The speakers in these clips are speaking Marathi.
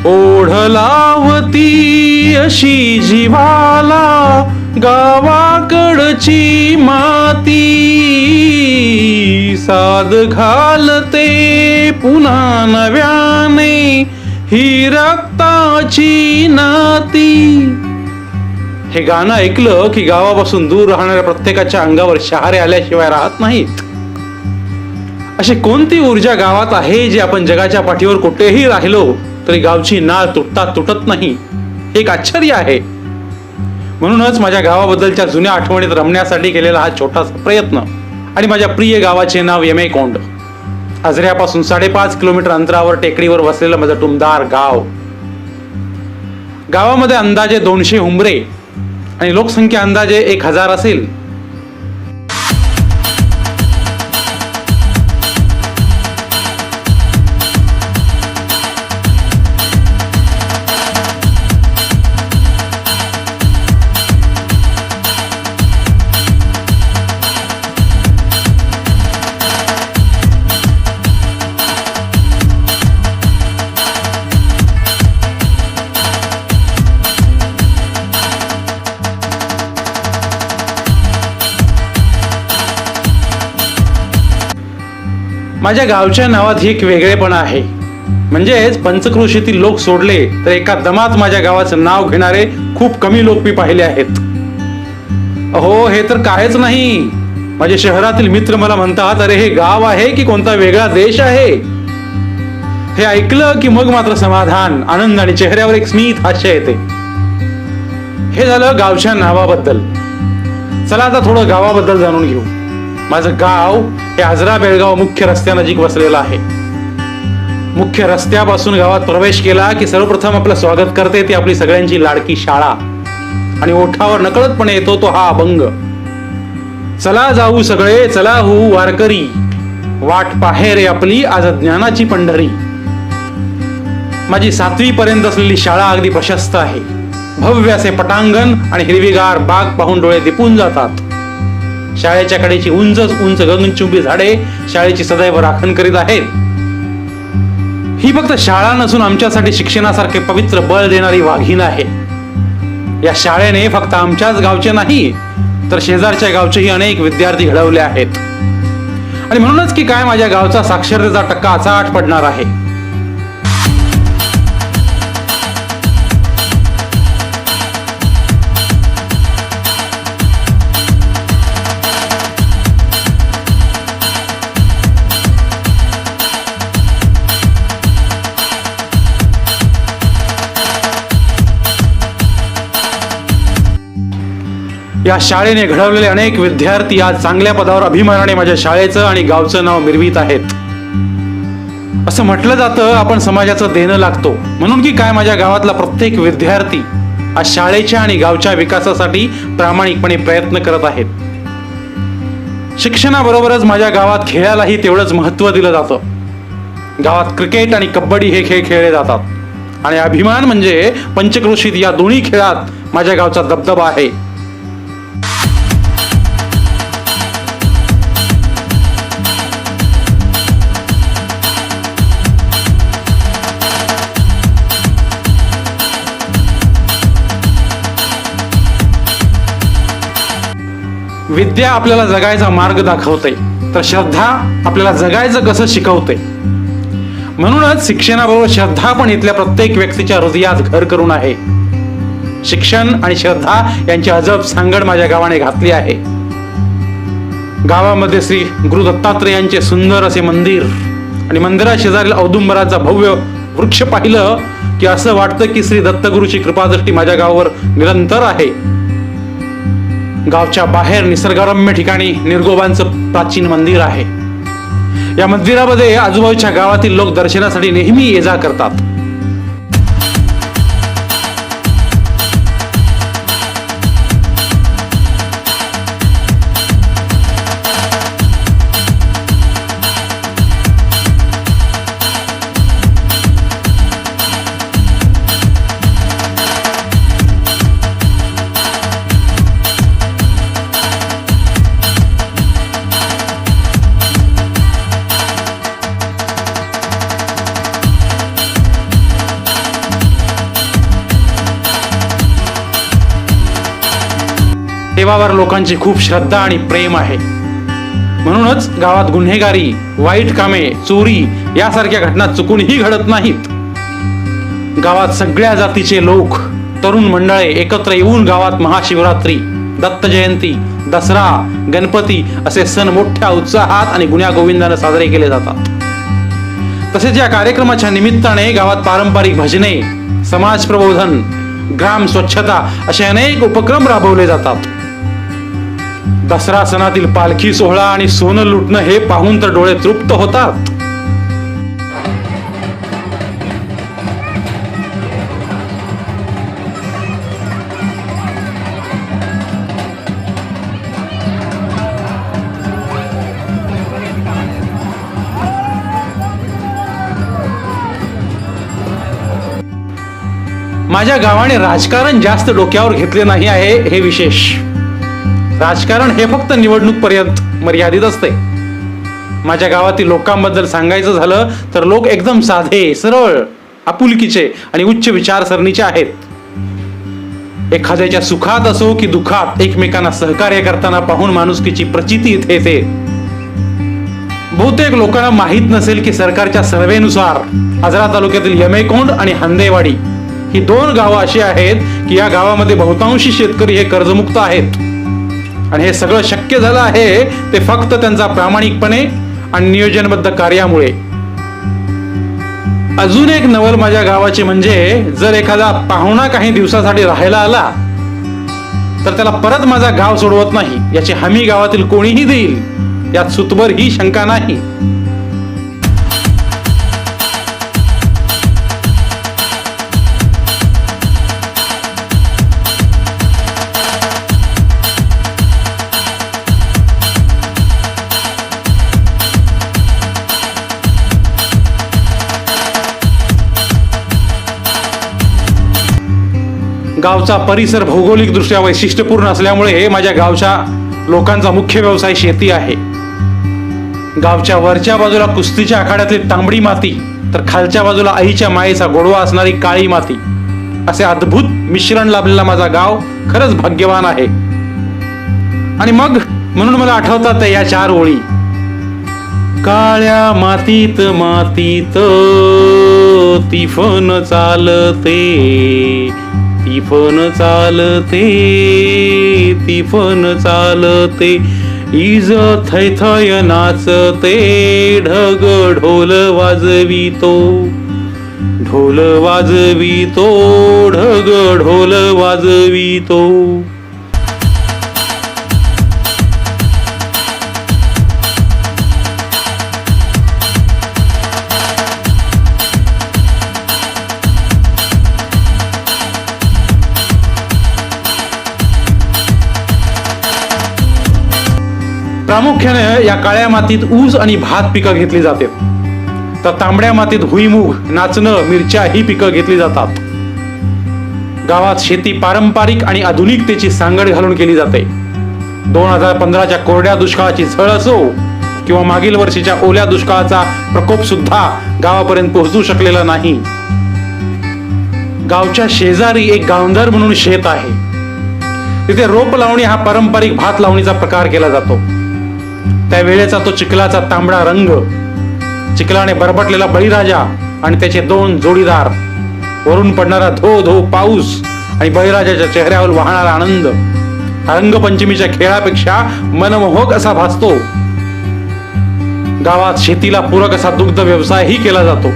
ओढलावती अशी जीवाला गावाकडची माती, साद घालते पुन्हा नव्याने ही रक्ताची नाती. हे गाणं ऐकलं की गावापासून दूर राहणाऱ्या प्रत्येकाच्या अंगावर शहारे आल्याशिवाय राहत नाहीत. अशी कोणती ऊर्जा गावात आहे जी आपण जगाच्या पाठीवर कुठेही राहिलो तरी गावची नाळ तुटता तुटत नाही. हे एक आश्चर्य आहे. म्हणूनच माझ्या गावाबद्दलच्या जुन्या आठवणीत रमण्यासाठी केलेला हा छोटासा प्रयत्न. आणि माझ्या प्रिय गावाचे नाव यमेकोंड. आजऱ्यापासून 5.5 किलोमीटर अंतरावर टेकडीवर वसलेलं माझं टुमदार गाव. गावामध्ये अंदाजे 200 उंबरे आणि लोकसंख्या अंदाजे 1000 असेल. माझ्या गावच्या नावात एक वेगळेपणा आहे. म्हणजेच पंचक्रोशीतील लोक सोडले तर एका दमात माझ्या गावाचं नाव घेणारे खूप कमी लोक मी पाहिले आहेत. अहो, हे तर काहीच नाही. माझे शहरातील मित्र मला म्हणतात, अरे हे गाव आहे की कोणता वेगळा देश आहे. हे ऐकलं की मग मात्र समाधान, आनंद आणि चेहऱ्यावर एक स्मित हास्य येते. हे झालं गावच्या नावाबद्दल. चला आता थोडं गावाबद्दल जाणून घेऊ. माझं गाव हे आजरा बेळगाव मुख्य रस्त्यानजीक वसलेलं आहे. मुख्य रस्त्यापासून गावात प्रवेश केला की सर्वप्रथम आपलं स्वागत करते ती आपली सगळ्यांची लाडकी शाळा. आणि ओठावर नकळतपणे येतो तो हा अभंग. चला जाऊ सगळे, चला हो वारकरी, वाट पाहे रे आपली आज ज्ञानाची पंढरी. माझी 7वी पर्यंत असलेली शाळा अगदी प्रशस्त आहे. भव्य असे पटांगण आणि हिरवीगार बाग पाहून डोळे दिपून जातात. शाळेच्या कडेची उंच उंच गगनचुंबी झाडे शाळेची सदैव राखण करीत आहेत. ही फक्त शाळा नसून आमच्यासाठी शिक्षणासारखे पवित्र बळ देणारी वाघीण आहे. या शाळेने फक्त आमच्याच गावचे नाही तर शेजारच्या गावचेही अनेक विद्यार्थी घडवले आहेत. आणि म्हणूनच की काय माझ्या गावचा साक्षरतेचा टक्का अचाट पडणार आहे. या शाळेने घडवलेले अनेक विद्यार्थी आज चांगल्या पदावर अभिमानाने माझ्या शाळेचं आणि गावचं नाव मिरवीत आहेत. असं म्हटलं जातं आपण समाजाचं देणं लागतो. म्हणून की काय माझ्या गावातला प्रत्येक विद्यार्थी आज शाळेच्या आणि गावच्या विकासासाठी प्रामाणिकपणे प्रयत्न करत आहेत. शिक्षणाबरोबरच माझ्या गावात खेळालाही तेवढंच महत्त्व दिलं जातं. गावात क्रिकेट आणि कबड्डी हे खेळ खेळले जातात. आणि अभिमान म्हणजे पंचक्रोशीत या दोन्ही खेळात माझ्या गावचा दबदबा आहे. विद्या आपल्याला जगायचा मार्ग दाखवते तर श्रद्धा आपल्याला जगायचं कसं शिकवते. म्हणूनच शिक्षणाबरोबर श्रद्धा पण इथल्या प्रत्येक व्यक्तीच्या हृदयात घर करून आहे. शिक्षण आणि श्रद्धा यांची अजब सांगड माझ्या गावाने घातली आहे. गावामध्ये श्री गुरु दत्तात्रेयांचे सुंदर असे मंदिर आणि मंदिरा शेजारील औदुंबराचा भव्य वृक्ष पाहिलं की असं वाटतं की श्री दत्तगुरूची कृपादृष्टी माझ्या गावावर निरंतर आहे. गावच्या बाहेर निसर्गरम्य ठिकाणी निर्गोबांचं प्राचीन मंदिर आहे. या मंदिरामध्ये आजूबाजूच्या गावातील लोक दर्शनासाठी नेहमी ये जा करतात. देवावर लोकांची खूप श्रद्धा आणि प्रेम आहे. म्हणूनच गावात गुन्हेगारी, वाईट कामे, चोरी यासारख्या घटना चुकूनही घडत नाहीत. गावात सगळ्या जातीचे लोक, तरुण मंडळे एकत्र येऊन गावात महाशिवरात्री, दत्त जयंती, दसरा, गणपती असे सण मोठ्या उत्साहात आणि गुण्यागोविंदाने साजरे केले जातात. तसेच या कार्यक्रमाच्या निमित्ताने गावात पारंपरिक भजने, समाज प्रबोधन, ग्राम स्वच्छता असे अनेक उपक्रम राबवले जातात. दसरा सणातील पालखी सोहळा आणि सोनं लुटणं हे पाहून तर डोळे तृप्त होतात. माझ्या गावाने राजकारण जास्त डोक्यावर घेतले नाही आहे हे विशेष. राजकारण हे फक्त निवडणूक पर्यंत मर्यादित असते. माझ्या गावातील लोकांबद्दल सांगायचं झालं तर लोक एकदम साधे, सरळ, आपुलकीचे आणि उच्च विचारसरणीचे आहेत. एखाद्याच्या सुखात असो की दुःखात एकमेकांना सहकार्य करताना पाहून माणुसकीची प्रचिती इथे येते. बहुतेक लोकांना माहीत नसेल की सरकारच्या सर्वेनुसार आजरा तालुक्यातील यमेकोंड आणि हंदेवाडी ही 2 गावं अशी आहेत की या गावामध्ये बहुतांशी शेतकरी हे कर्जमुक्त आहेत. आणि हे सगळं शक्य झालं आहे ते फक्त त्यांचा प्रामाणिकपणे आणि नियोजनबद्ध कार्यामुळे. अजून एक नवल माझ्या गावाचे म्हणजे जर एखादा पाहुणा काही दिवसासाठी राहायला आला तर त्याला परत माझा गाव सोडवत नाही याची हमी गावातील कोणीही देईल, यात सुतभर ही शंका नाही. गावचा परिसर भौगोलिक दृष्ट्या वैशिष्ट्यपूर्ण असल्यामुळे माझ्या गावच्या लोकांचा मुख्य व्यवसाय शेती आहे. गावच्या वरच्या बाजूला कुस्तीच्या आखाड्यातली तांबडी माती तर खालच्या बाजूला आईच्या मायेचा गोडवा असणारी काळी माती असे अद्भुत मिश्रण लाभलेला माझा गाव खरंच भाग्यवान आहे. आणि मग म्हणून मला आठवतात या 4 ओळी. काळ्या मातीत मातीत तिफन चालते, तिफन चालते, तिफन चालते, इज थैथय नाचते, ढग ढोल वाजवितो, ढोल वाजवितो, ढग ढोल वाजवितो. प्रामुख्याने या काळ्या मातीत ऊस आणि भात पिकं घेतली जाते, तर तांबड्या मातीत भुईमूग, नाचणं, मिरच्या ही पिकं घेतली जातात. गावात शेती पारंपरिक आणि आधुनिकतेची सांगड घालून केली जाते. 2015च्या कोरड्या दुष्काळाची झळ असो किंवा मागील वर्षीच्या ओल्या दुष्काळाचा प्रकोप सुद्धा गावापर्यंत पोहोचू शकलेला नाही. गावच्या शेजारी एक गावंदर म्हणून शेत आहे. तिथे रोप लावणी हा पारंपरिक भात लावणीचा प्रकार केला जातो. त्या वेळेचा तो चिखलाचा तांबडा रंग, चिखलाने बरबटलेला बळीराजा आणि त्याचे 2 जोडीदार, वरून पडणारा धो धो पाऊस आणि बळीराजाच्या चेहऱ्यावर वाहणारा आनंद हा रंगपंचमीच्या खेळापेक्षा मनमोहक असा भासतो. गावात शेतीला पूरक असा दुग्ध व्यवसायही केला जातो.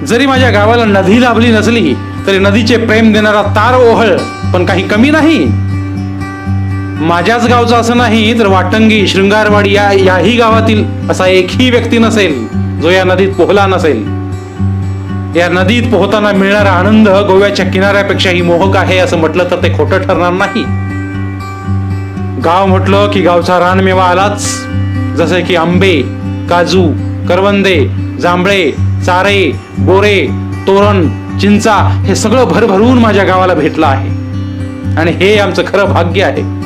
जरी माझ्या गावाला नदी लाभली नसली तरी नदीचे प्रेम देणारा तार ओहळ पण काही कमी नाही. माझ्याच गावचं असं नाही तर वाटंगी शृंगारवाडी याही गावातील असा एकही व्यक्ती नसेल जो या नदीत पोहला नसेल. या नदीत पोहताना मिळणारा आनंद गोव्याच्या किनाऱ्यापेक्षाही मोहक आहे असं म्हटलं तर ते खोटं ठरणार नाही. गाव म्हटलं की गावचा रानमेवा आलाच. जसे की आंबे, काजू, करवंदे, जांभळे, चारे, बोरे, तोरण, चिंचा हे सगळं भरभरून माझ्या गावाला भेटलं आहे आणि हे आमचं खरं भाग्य आहे.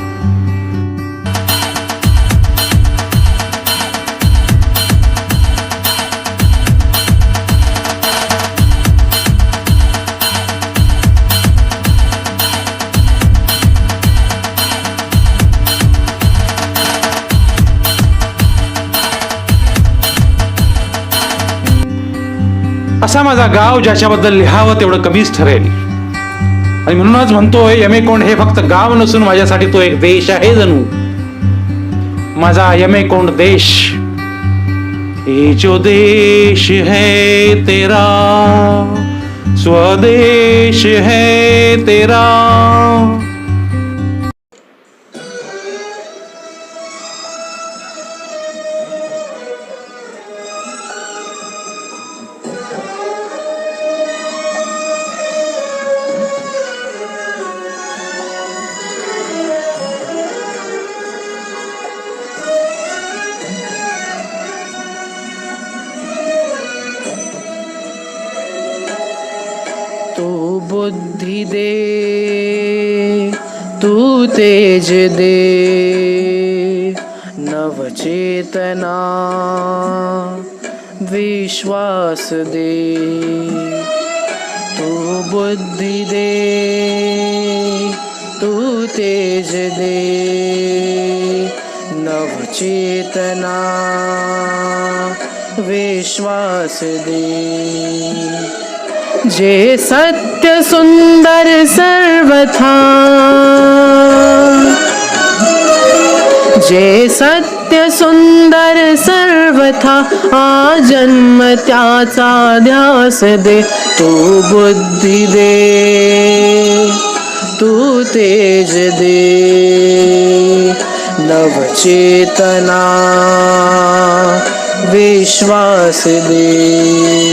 असा माझा गाव ज्याच्याबद्दल लिहावं तेवढं कमीच ठरेल. आणि म्हणूनच म्हणतोय यमेकोंड हे फक्त गाव नसून माझ्यासाठी तो एक देश आहे जणू. माझा यमेकोंड देश. ये जो देश है तेरा स्वदेश है तेरा. तू बुद्धि दे, तू तेज दे, नवचेतना विश्वास दे. तू बुद्धि दे, तू तेज दे, नवचेतना विश्वास दे. जे सत्य सुंदर सर्वथा, जे सत्य सुंदर सर्वथा आजन्म त्याचा ध्यास दे. तू बुद्धि दे, तू तेज दे, नवचेतना विश्वास दे.